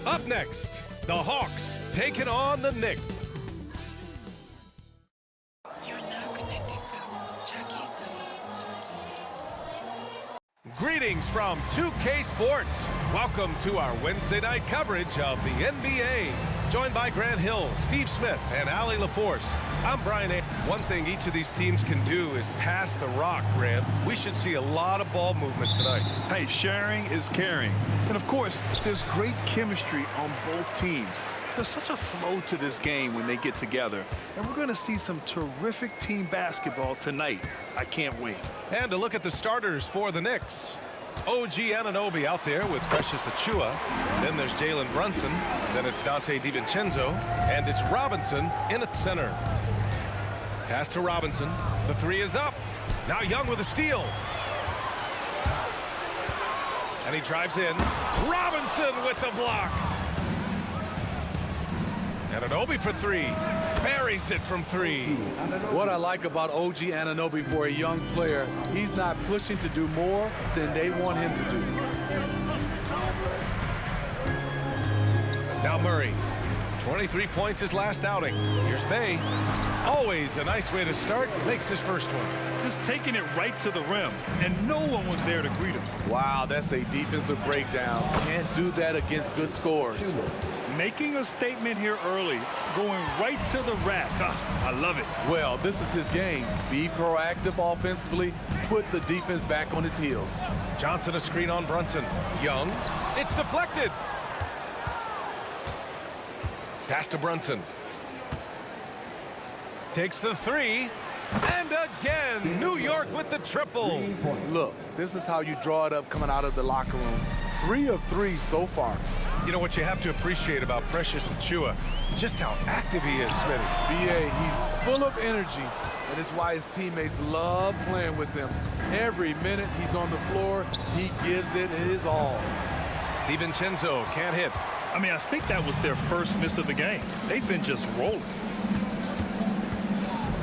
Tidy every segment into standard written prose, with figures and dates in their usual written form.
Up next, the Hawks taking on the Knicks. You're now connected to Jackie Zulu. Greetings from 2K Sports. Welcome to our Wednesday night coverage of the NBA. Joined by Grant Hill, Steve Smith, and Allie LaForce. I'm Brian A. One thing each of these teams can do is pass the rock, Grant. We should see a lot of ball movement tonight. Hey, sharing is caring. And of course, there's great chemistry on both teams. There's such a flow to this game when they get together. And we're going to see some terrific team basketball tonight. I can't wait. And to look at the starters for the Knicks. OG Anunoby out there with Precious Achiuwa. Then there's Jalen Brunson. Then it's Donte DiVincenzo. And it's Robinson in at center. Pass to Robinson. The three is up. Now Young with a steal. And he drives in. Robinson with the block. Anunoby for three. Buries it from three. What I like about OG Anunoby for a young player, he's not pushing to do more than they want him to do. Now Murray. 23 points his last outing. Here's Bay. Always a nice way to start. Makes his first one. Just taking it right to the rim, and no one was there to greet him. Wow, that's a defensive breakdown. Can't do that against good scores. Making a statement here early, going right to the rack. I love it. Well, this is his game. Be proactive offensively, put the defense back on his heels. Johnson a screen on Brunson. Young. It's deflected. Pass to Brunson. Takes the three. And again, New York with the triple. Look, this is how you draw it up coming out of the locker room. 3 of 3 so far. You know what you have to appreciate about Precious Achiuwa? Just how active he is, Smitty. B.A., he's full of energy, and it's why his teammates love playing with him. Every minute he's on the floor, he gives it his all. DiVincenzo can't hit. I mean, I think that was their first miss of the game. They've been just rolling.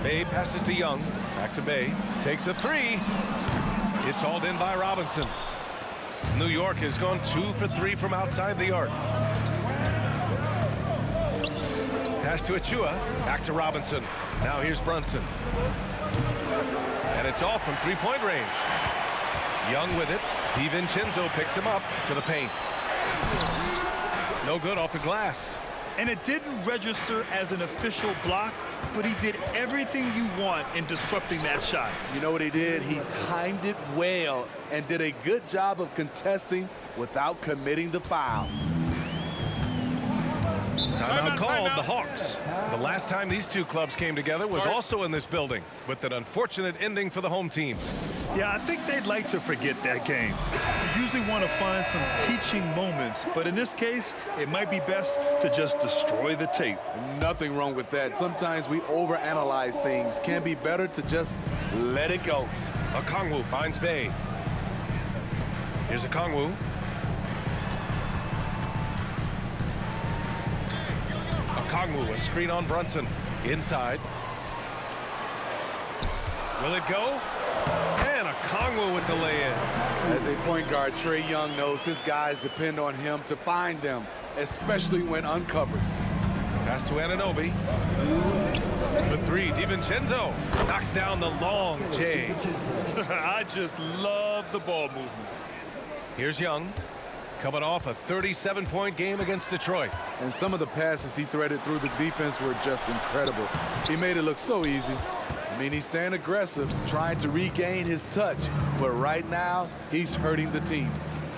Bay passes to Young. Back to Bay. Takes a three. It's hauled in by Robinson. New York has gone 2 for 3 from outside the arc. Pass to Achiuwa. Back to Robinson. Now here's Brunson. And it's off from three-point range. Young with it. DiVincenzo picks him up to the paint. No good off the glass. And it didn't register as an official block, but he did everything you want in disrupting that shot. You know what he did? He timed it well and did a good job of contesting without committing the foul. Timeout called, the Hawks. The last time these two clubs came together was also in this building, with an unfortunate ending for the home team. Yeah, I think they'd like to forget that game. You usually want to find some teaching moments, but in this case, it might be best to just destroy the tape. Nothing wrong with that. Sometimes we overanalyze things. Can be better to just let it go. Okongwu finds Bay. Here's Okongwu. Okongwu, a screen on Brunson. Inside. Will it go? And Okongwu with the lay-in. As a point guard, Trae Young knows his guys depend on him to find them, especially when uncovered. Pass to Anunoby. For three, DiVincenzo knocks down the long J. I just love the ball movement. Here's Young, coming off a 37-point game against Detroit. And some of the passes he threaded through the defense were just incredible. He made it look so easy. I mean, he's staying aggressive, trying to regain his touch. But right now, he's hurting the team.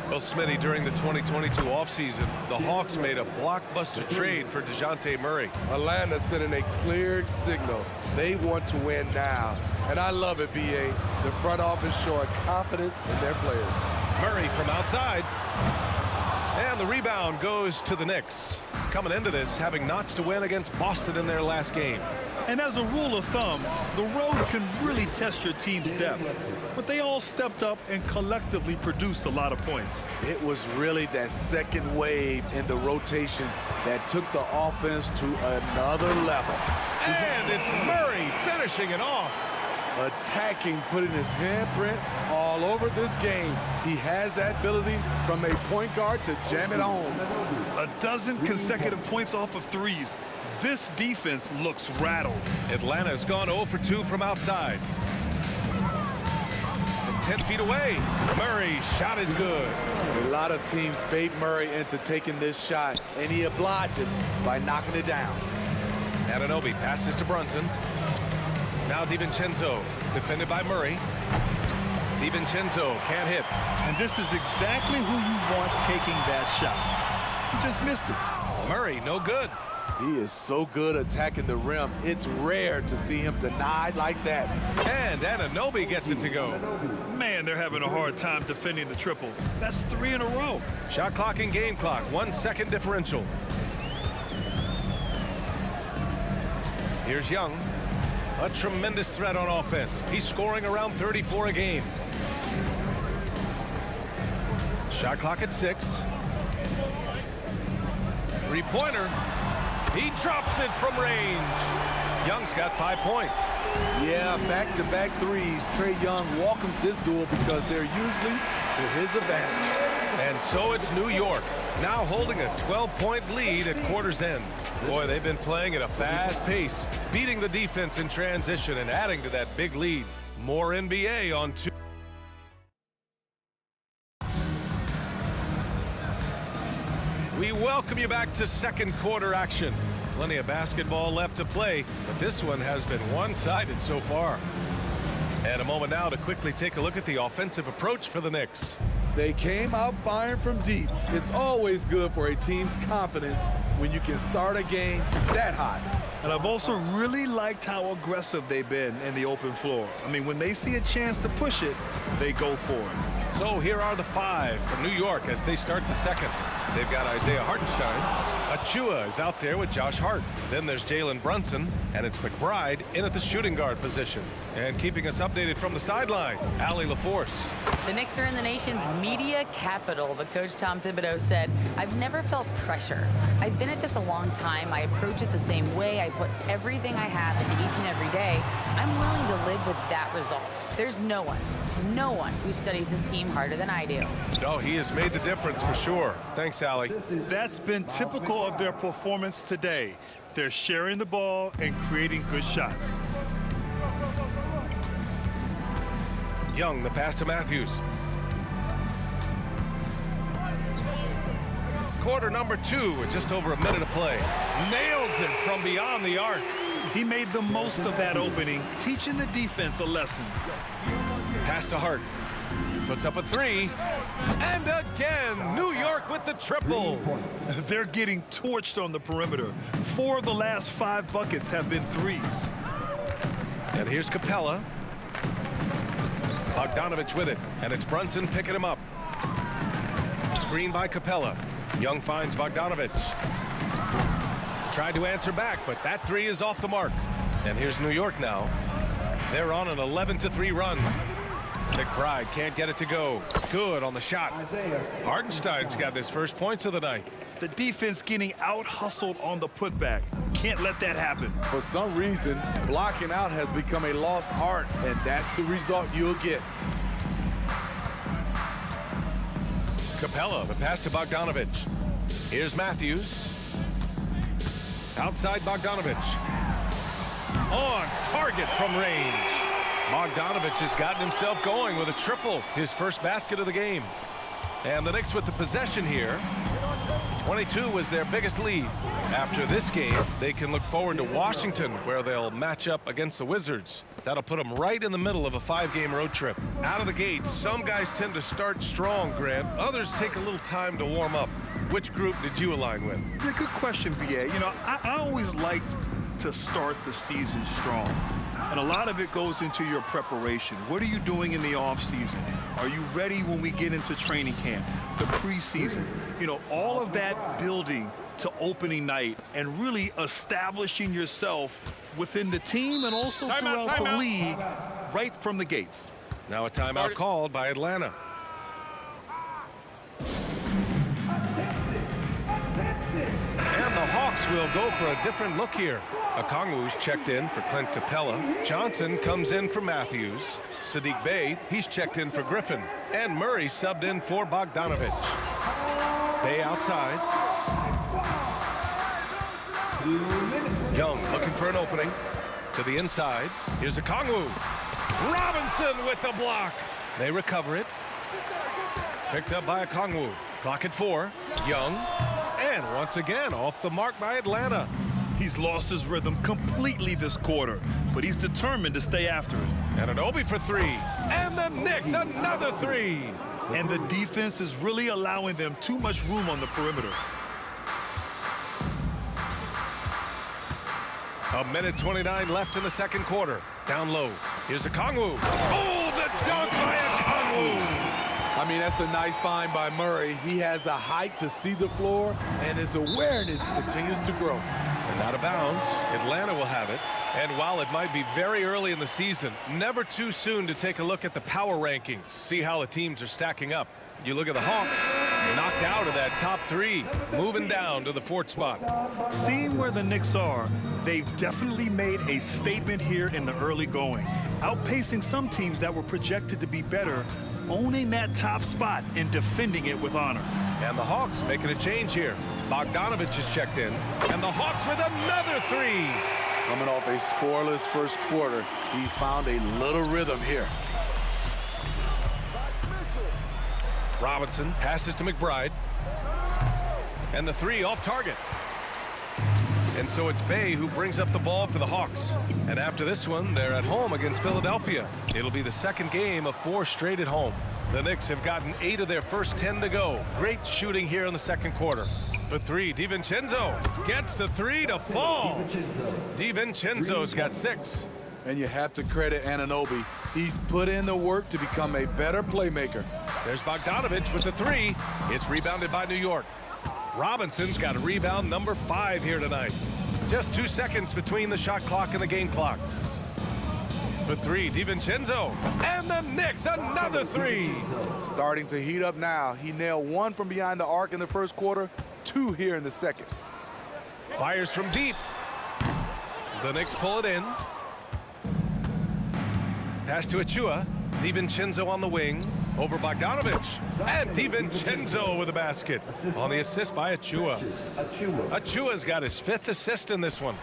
Well, Smitty, during the 2022 offseason, the Hawks made a blockbuster trade for DeJounte Murray. Atlanta sending a clear signal. They want to win now. And I love it, B.A. The front office showing confidence in their players. Murray from outside. And the rebound goes to the Knicks. Coming into this, having knots to win against Boston in their last game. And as a rule of thumb, the road can really test your team's depth. But they all stepped up and collectively produced a lot of points. It was really that second wave in the rotation that took the offense to another level. And it's Murray finishing it off. attacking, putting his handprint all over this game. He has that ability from a point guard to jam it home. A dozen consecutive points off of threes. This defense looks rattled. Atlanta's gone 0 for 2 from outside. From 10 feet away, Murray's shot is good. A lot of teams bait Murray into taking this shot, and he obliges by knocking it down. Anunoby passes to Brunson. Now DiVincenzo, defended by Murray. DiVincenzo can't hit. And this is exactly who you want taking that shot. He just missed it. Murray, no good. He is so good attacking the rim. It's rare to see him denied like that. And Anunoby gets it to go. Man, they're having a hard time defending the triple. That's 3 in a row. Shot clock and game clock, 1 second differential. Here's Young, a tremendous threat on offense. He's scoring around 34 a game. Shot clock at 6. Three-pointer. He drops it from range. Young's got 5 points. Yeah, back-to-back threes. Trae Young welcomes this duel because they're usually to his advantage. And so it's New York, now holding a 12-point lead at quarter's end. Boy, they've been playing at a fast pace, beating the defense in transition and adding to that big lead. More NBA on 2. We welcome you back to second quarter action. Plenty of basketball left to play, but this one has been one-sided so far. And a moment now to quickly take a look at the offensive approach for the Knicks. They came out firing from deep. It's always good for a team's confidence when you can start a game that hot. And I've also really liked how aggressive they've been in the open floor. I mean, when they see a chance to push it, they go for it. So here are the 5 from New York as they start the second. They've got Isaiah Hartenstein. Achua is out there with Josh Hart. Then there's Jalen Brunson, and it's McBride in at the shooting guard position. And keeping us updated from the sideline, Allie LaForce. The Knicks are in the nation's media capital, but Coach Tom Thibodeau said, "I've never felt pressure. I've been at this a long time. I approach it the same way. I put everything I have into each and every day. I'm willing to live with that result. There's no one who studies this team harder than I do." Oh, he has made the difference for sure. Thanks, Allie. That's been typical of their performance today. They're sharing the ball and creating good shots. Young, the pass to Matthews. Quarter number 2 with just over a minute to play. Nails it from beyond the arc. He made the most of that opening, teaching the defense a lesson. Pass to Hart. Puts up a 3. And again, New York with the triple. They're getting torched on the perimeter. 4 of the last 5 buckets have been threes. And here's Capella. Bogdanovich with it, and it's Brunson picking him up. Screen by Capella. Young finds Bogdanovich. Tried to answer back, but that 3 is off the mark. And here's New York now. They're on an 11-3 run. McBride can't get it to go. Good on the shot. Hartenstein's got his first points of the night. The defense getting out-hustled on the putback. Can't let that happen. For some reason, blocking out has become a lost art, and that's the result you'll get. Capella, the pass to Bogdanovich. Here's Matthews. Outside Bogdanovich. On target from range. Bogdanovich has gotten himself going with a triple, his first basket of the game. And the Knicks with the possession here. 22 was their biggest lead. After this game, they can look forward to Washington, where they'll match up against the Wizards. That'll put them right in the middle of a 5-game road trip. Out of the gates, some guys tend to start strong, Grant. Others take a little time to warm up. Which group did you align with? Yeah, good question, BA. You know, I always liked to start the season strong. And a lot of it goes into your preparation. What are you doing in the offseason? Are you ready when we get into training camp, the preseason? You know, all of that building to opening night and really establishing yourself within the team and also throughout the league right from the gates. Now a timeout called by Atlanta. And the Hawks will go for a different look here. Okongwu's checked in for Clint Capella. Johnson comes in for Matthews. Sadiq Bey, he's checked in for Griffin. And Murray subbed in for Bogdanovich. Bey outside. Young looking for an opening. To the inside. Here's Okongwu. Robinson with the block. They recover it. Picked up by Okongwu. Clock at 4. Young. And once again, off the mark by Atlanta. He's lost his rhythm completely this quarter, but he's determined to stay after it. Anunoby for 3. And the Knicks, another 3. And the defense is really allowing them too much room on the perimeter. A minute 29 left in the second quarter. Down low. Here's Okongwu. Oh, the dunk by Okongwu. I mean, that's a nice find by Murray. He has the height to see the floor, and his awareness continues to grow. And out of bounds, Atlanta will have it. And while it might be very early in the season, never too soon to take a look at the power rankings, see how the teams are stacking up. You look at the Hawks, knocked out of that top 3, moving down to the 4th spot. Seeing where the Knicks are, they've definitely made a statement here in the early going, outpacing some teams that were projected to be better, owning that top spot and defending it with honor. And the Hawks making a change here. Bogdanovich is checked in, and the Hawks with another 3. Coming off a scoreless first quarter, he's found a little rhythm here. Robinson passes to McBride. And the 3 off target. And so it's Bey who brings up the ball for the Hawks. And after this one, they're at home against Philadelphia. It'll be the second game of 4 straight at home. The Knicks have gotten 8 of their first 10 to go. Great shooting here in the second quarter. For 3, DiVincenzo gets the 3 to fall. DiVincenzo's got 6. And you have to credit Anunoby. He's put in the work to become a better playmaker. There's Bogdanovich with the 3. It's rebounded by New York. Robinson's got a rebound number 5 here tonight. Just 2 seconds between the shot clock and the game clock. For 3, DiVincenzo. And the Knicks, another 3. Starting to heat up now. He nailed 1 from behind the arc in the first quarter, 2 here in the second. Fires from deep. The Knicks pull it in. Pass to Achua. DiVincenzo on the wing. Over Bogdanovich. And DiVincenzo with a basket. On the assist by Achua. Achua's got his 5th assist in this one.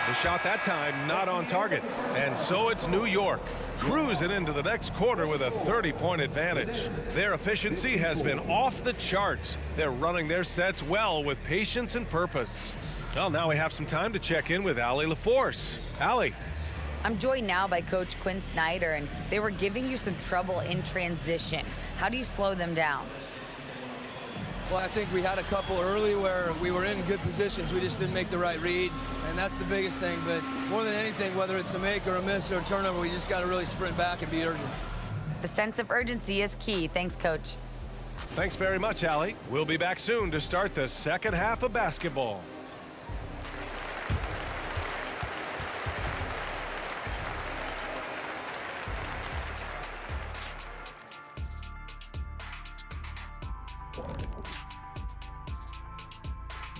The shot that time not on target. And so it's New York cruising into the next quarter with a 30-point advantage. Their efficiency has been off the charts. They're running their sets well with patience and purpose. Well, now we have some time to check in with Allie LaForce. Allie. I'm joined now by Coach Quinn Snyder, and they were giving you some trouble in transition. How do you slow them down? Well, I think we had a couple early where we were in good positions. We just didn't make the right read, and that's the biggest thing. But more than anything, whether it's a make or a miss or a turnover, we just got to really sprint back and be urgent. The sense of urgency is key. Thanks, Coach. Thanks very much, Allie. We'll be back soon to start the second half of basketball.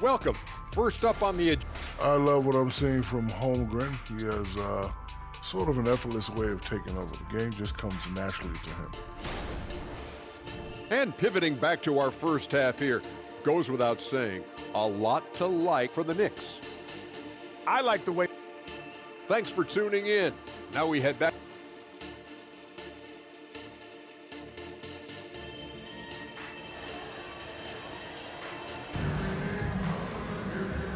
Welcome. First up on the agenda. I love what I'm seeing from Holmgren. He has sort of an effortless way of taking over. The game just comes naturally to him. And pivoting back to our first half here, goes without saying, a lot to like for the Knicks. I like the way. Thanks for tuning in. Now we head back.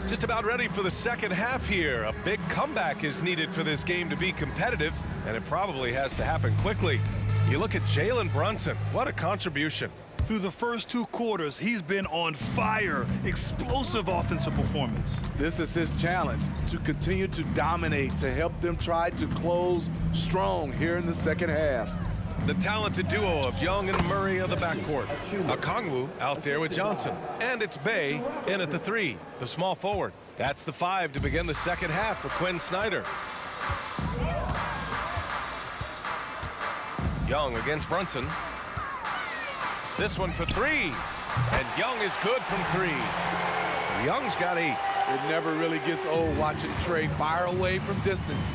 Just about ready for the second half here. A big comeback is needed for this game to be competitive, and it probably has to happen quickly. You look at Jalen Brunson. What a contribution. Through the first 2 quarters, he's been on fire. Explosive offensive performance. This is his challenge, to continue to dominate, to help them try to close strong here in the second half. The talented duo of Young and Murray of the backcourt. Okongwu out there with Johnson. And it's Bey in at the 3, the small forward. That's the 5 to begin the second half for Quinn Snyder. Young against Brunson. This one for 3. And Young is good from 3. Young's got 8. It never really gets old watching Trey fire away from distance.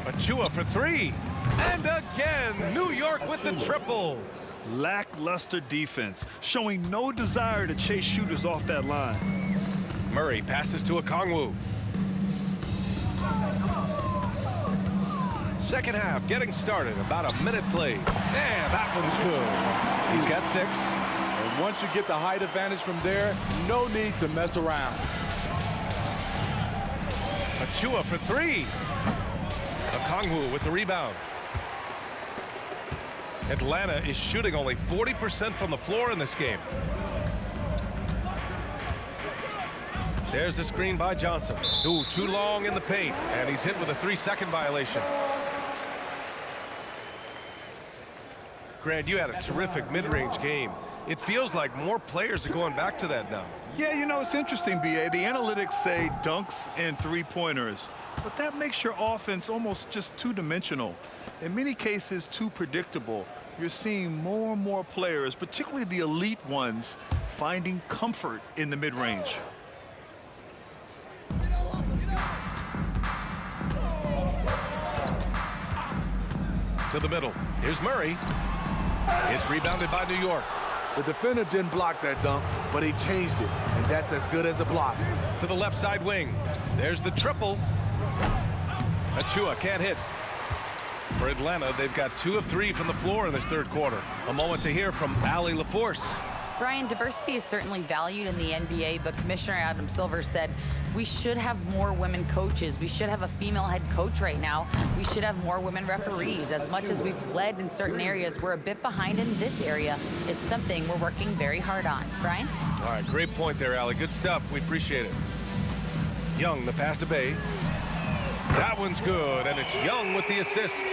Achua for 3. And again, New York with the triple. Lackluster defense, showing no desire to chase shooters off that line. Murray passes to Okongwu. Second half getting started, about a minute played. And that one's good. He's got 6. And once you get the height advantage from there, no need to mess around. Achua for 3. Okongwu with the rebound. Atlanta is shooting only 40% from the floor in this game. There's the screen by Johnson. Ooh, too long in the paint, and he's hit with a 3-second violation. Grant, you had a terrific mid-range game. It feels like more players are going back to that now. Yeah, you know, it's interesting, B.A. The analytics say dunks and three-pointers, but that makes your offense almost just two-dimensional. In many cases, too predictable. You're seeing more and more players, particularly the elite ones, finding comfort in the mid-range. To the middle. Here's Murray. It's rebounded by New York. The defender didn't block that dunk, but he changed it, and that's as good as a block. To the left side wing. There's the triple. Achua can't hit. For Atlanta, they've got 2 of 3 from the floor in this third quarter. A moment to hear from Allie LaForce. Brian, diversity is certainly valued in the NBA, but Commissioner Adam Silver said we should have more women coaches. We should have a female head coach right now. We should have more women referees. As much as we've led in certain areas, we're a bit behind in this area. It's something we're working very hard on. Brian? All right, great point there, Allie. Good stuff. We appreciate it. Young, the pass to Bey. That one's good, and it's Young with the assist.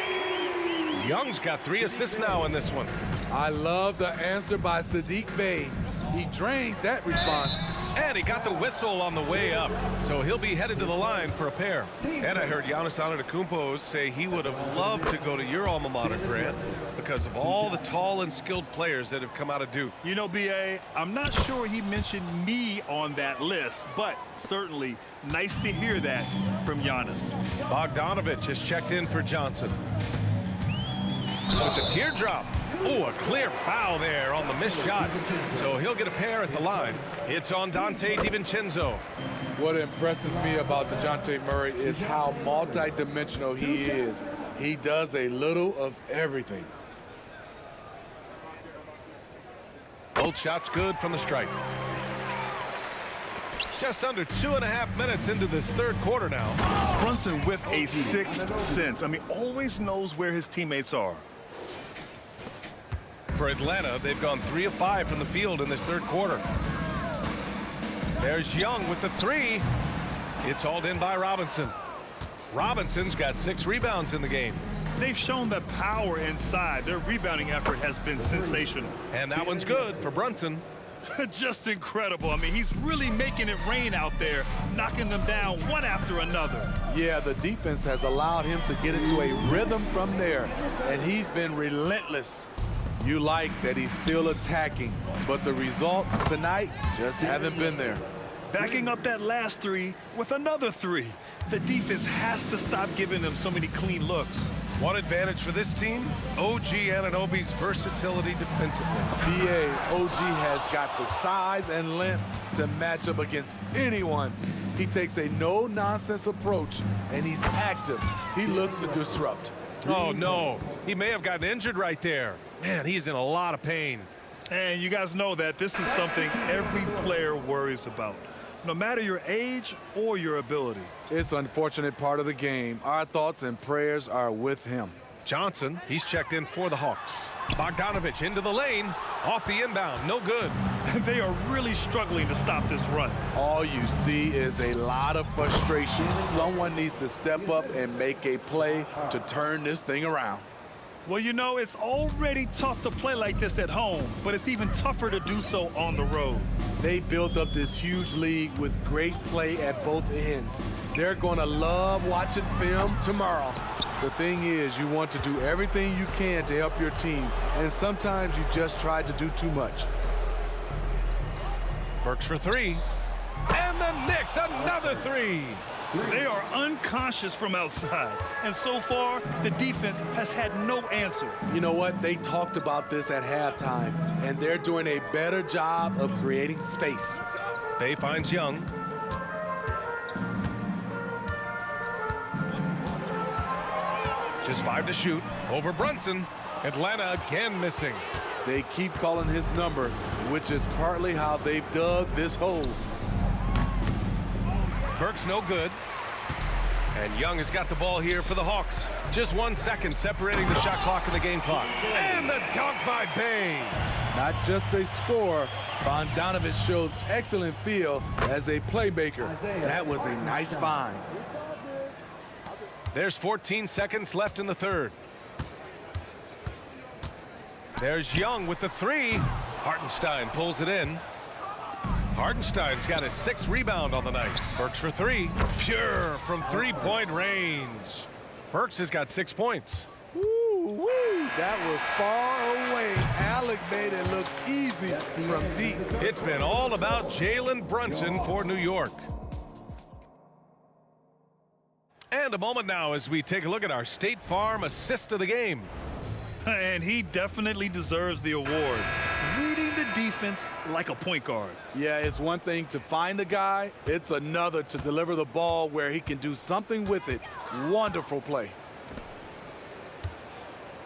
Young's got 3 assists now in this one. I love the answer by Saddiq Bey. He drained that response. And he got the whistle on the way up, so he'll be headed to the line for a pair. And I heard Giannis Antetokounmpo say he would have loved to go to your alma mater, Grant, because of all the tall and skilled players that have come out of Duke. You know, B.A., I'm not sure he mentioned me on that list, but certainly nice to hear that from Giannis. Bogdanovich has checked in for Johnson. With the teardrop. Oh, a clear foul there on the missed shot. So he'll get a pair at the line. It's on Dante DiVincenzo. What impresses me about DeJounte Murray is how multi-dimensional he is. He does a little of everything. Both shots good from the stripe. Just under 2.5 minutes into this third quarter now. Brunson with a sixth sense. I mean, always knows where his teammates are. For Atlanta, they've gone 3 of 5 from the field in this third quarter. There's Young with the 3. It's hauled in by Robinson. Robinson's got 6 rebounds in the game. They've shown the power inside. Their rebounding effort has been sensational. And that one's good for Brunson. Just incredible. I mean, he's really making it rain out there, knocking them down one after another. Yeah, the defense has allowed him to get into a rhythm from there, and he's been relentless. You like that he's still attacking, but the results tonight just haven't been there. Backing up that last 3 with another 3. The defense has to stop giving them so many clean looks. One advantage for this team, OG Anunoby's versatility defensively. B.A. OG has got the size and length to match up against anyone. He takes a no-nonsense approach, and he's active. He looks to disrupt. Oh, no. He may have gotten injured right there. Man, he's in a lot of pain. And you guys know that this is something every player worries about, no matter your age or your ability. It's an unfortunate part of the game. Our thoughts and prayers are with him. Johnson, he's checked in for the Hawks. Bogdanovich into the lane, off the inbound, no good. They are really struggling to stop this run. All you see is a lot of frustration. Someone needs to step up and make a play to turn this thing around. Well, you know, it's already tough to play like this at home, but it's even tougher to do so on the road. They built up this huge lead with great play at both ends. They're going to love watching film tomorrow. The thing is, you want to do everything you can to help your team, and sometimes you just try to do too much. Burks for three. And the Knicks, another three. They are unconscious from outside, and so far, the defense has had no answer. You know what? They talked about this at halftime, and they're doing a better job of creating space. Bay finds Young. Just 5 to shoot. Over Brunson. Atlanta again missing. They keep calling his number, which is partly how they've dug this hole. Burks no good. And Young has got the ball here for the Hawks. Just 1 second separating the shot clock and the game clock. And the dunk by Bay. Not just a scorer, Bogdanovich shows excellent feel as a playmaker. That was a nice find. There's 14 seconds left in the third. There's Young with the three. Hartenstein pulls it in. Hartenstein's got his 6th rebound on the night. Burks for three. Pure from three-point range. Burks has got 6 points. Woo-wee, that was far away. Alec made it look easy from deep. It's been all about Jalen Brunson for New York. And a moment now as we take a look at our State Farm assist of the game. And he definitely deserves the award. Reading the defense like a point guard. Yeah, it's one thing to find the guy. It's another to deliver the ball where he can do something with it. Wonderful play.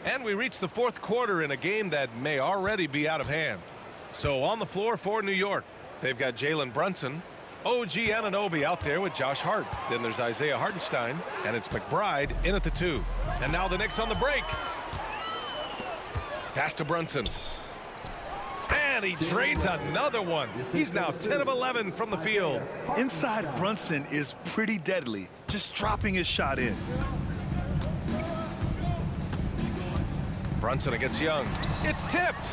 And we reach the 4th quarter in a game that may already be out of hand. So on the floor for New York, they've got Jalen Brunson, OG Anunoby out there with Josh Hart. Then there's Isaiah Hartenstein, and it's McBride in at the 2. And now the Knicks on the break. Pass to Brunson. And he trades another one. He's now 10 of 11 from the field. Inside Brunson is pretty deadly, just dropping his shot in. Brunson against Young. It's tipped.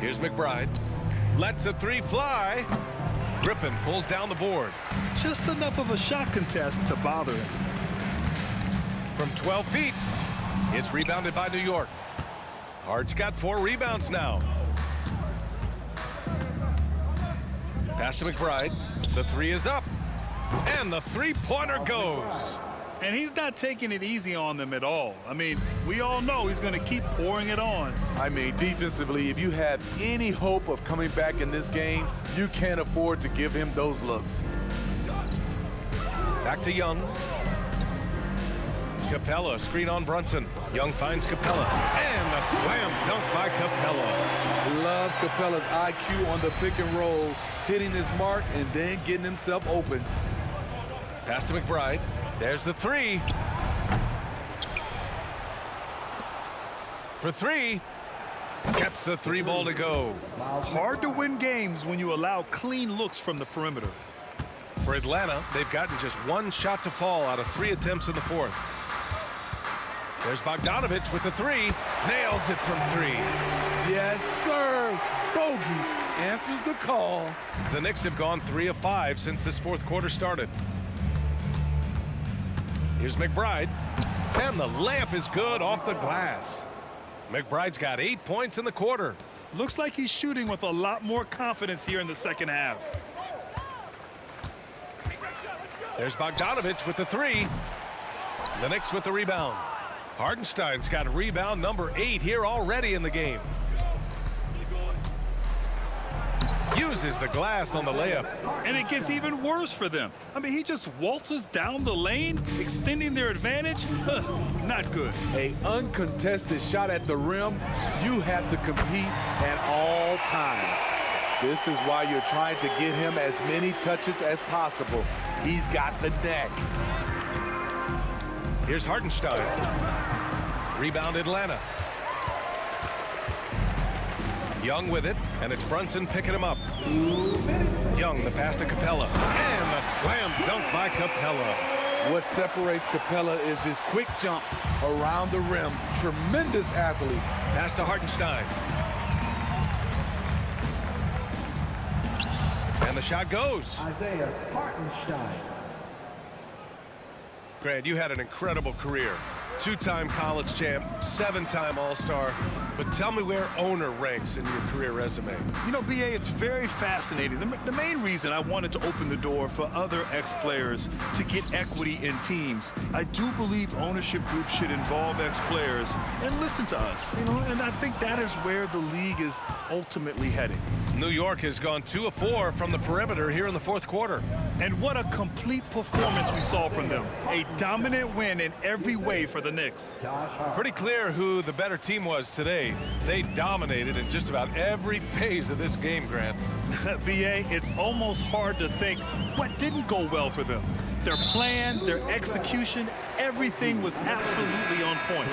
Here's McBride. Lets the three fly. Griffin pulls down the board. Just enough of a shot contest to bother him. From 12 feet, it's rebounded by New York. Hart's got 4 rebounds now. Pass to McBride. The three is up. And the three-pointer goes. And he's not taking it easy on them at all. I mean, we all know he's going to keep pouring it on. I mean, defensively, if you have any hope of coming back in this game, you can't afford to give him those looks. Back to Young. Capella, screen on Brunson. Young finds Capella. And a slam dunk by Capella. Love Capella's IQ on the pick and roll, hitting his mark and then getting himself open. Pass to McBride. There's the three. For three. Gets the three ball to go. Hard to win games when you allow clean looks from the perimeter. For Atlanta, they've gotten just 1 shot to fall out of 3 attempts in the 4th. There's Bogdanovich with the three. Nails it from 3. Yes, sir. Bogey answers the call. The Knicks have gone 3 of 5 since this 4th quarter started. Here's McBride. And the layup is good off the glass. McBride's got 8 points in the quarter. Looks like he's shooting with a lot more confidence here in the second half. There's Bogdanovich with the three. The Knicks with the rebound. Hartenstein's got rebound number 8 here already in the game. Uses the glass on the layup. And it gets even worse for them. I mean, he just waltzes down the lane, extending their advantage. Not good. An uncontested shot at the rim, you have to compete at all times. This is why you're trying to get him as many touches as possible. He's got the neck. Here's Hartenstein. Rebound Atlanta. Young with it, and it's Brunson picking him up. Young, the pass to Capella. And the slam dunk by Capella. What separates Capella is his quick jumps around the rim. Tremendous athlete. Pass to Hartenstein. And the shot goes. Isaiah Hartenstein. Grant, you had an incredible career. Two-time college champ, 7-time All-Star. But tell me where owner ranks in your career resume. You know, B.A., it's very fascinating. The main reason I wanted to open the door for other ex-players to get equity in teams, I do believe ownership groups should involve ex-players and listen to us, you know, and I think that is where the league is ultimately heading. New York has gone 2 of 4 from the perimeter here in the fourth quarter. And what a complete performance we saw from them. A dominant win in every way for the Knicks. Pretty clear who the better team was today. They dominated in just about every phase of this game, Grant. B.A., it's almost hard to think what didn't go well for them. Their plan, their execution, everything was absolutely on point.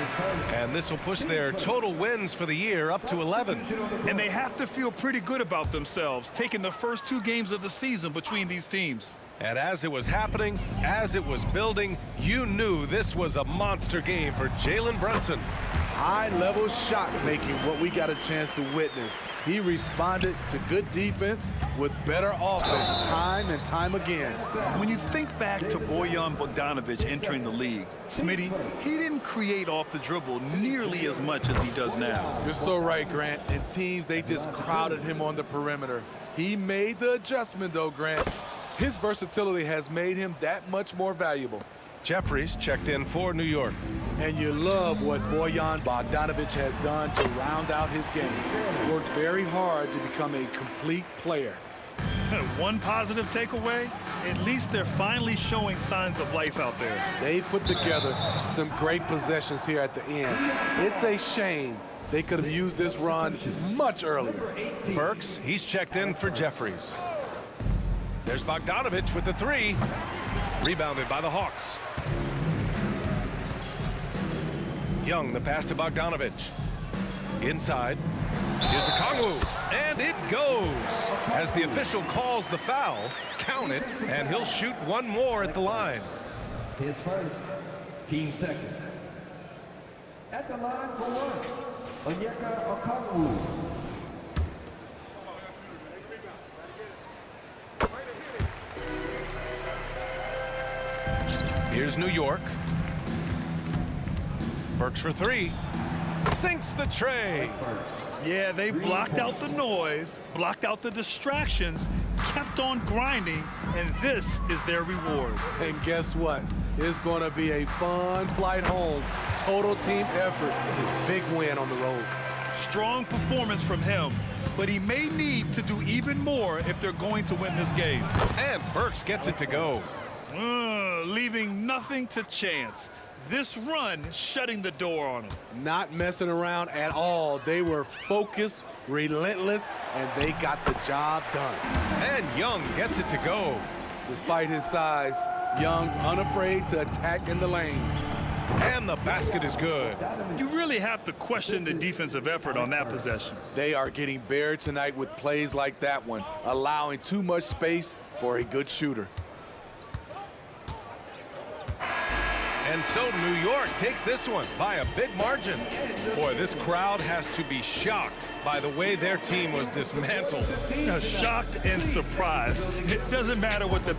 And this will push their total wins for the year up to 11. And they have to feel pretty good about themselves, taking the first 2 games of the season between these teams. And as it was happening, as it was building, you knew this was a monster game for Jalen Brunson. High-level shot making, what we got a chance to witness. He responded to good defense with better offense time and time again. When you think back to Bojan Bogdanovic entering the league, Smitty, he didn't create off the dribble nearly as much as he does now. You're so right, Grant. And teams, they just crowded him on the perimeter. He made the adjustment, though, Grant. His versatility has made him that much more valuable. Jeffries checked in for New York. And you love what Bojan Bogdanovic has done to round out his game. Worked very hard to become a complete player. One positive takeaway, at least they're finally showing signs of life out there. They put together some great possessions here at the end. It's a shame they could have used this run much earlier. Burks, he's checked in for Jeffries. There's Bogdanovic with the 3. Rebounded by the Hawks. Young, the pass to Bogdanovic. Inside. Here's Okongwu. And it goes. As the official calls the foul, count it, and he'll shoot one more at the line. His first, team second. At the line for one, Onyeka Okongwu. Here's New York. Burks for 3. Sinks the tray. Yeah, they blocked out the noise, blocked out the distractions, kept on grinding, and this is their reward. And guess what? It's going to be a fun flight home. Total team effort. Big win on the road. Strong performance from him, but he may need to do even more if they're going to win this game. And Burks gets it to go. Leaving nothing to chance. This run shutting the door on him. Not messing around at all. They were focused, relentless, and they got the job done. And Young gets it to go. Despite his size, Young's unafraid to attack in the lane. And the basket is good. You really have to question the defensive effort on that possession. They are getting buried tonight with plays like that one, allowing too much space for a good shooter. And so New York takes this one by a big margin. Boy, this crowd has to be shocked by the way their team was dismantled. Shocked and surprised. It doesn't matter what the...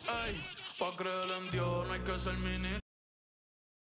Ay, pa' creer en Dios no hay que ser ministro.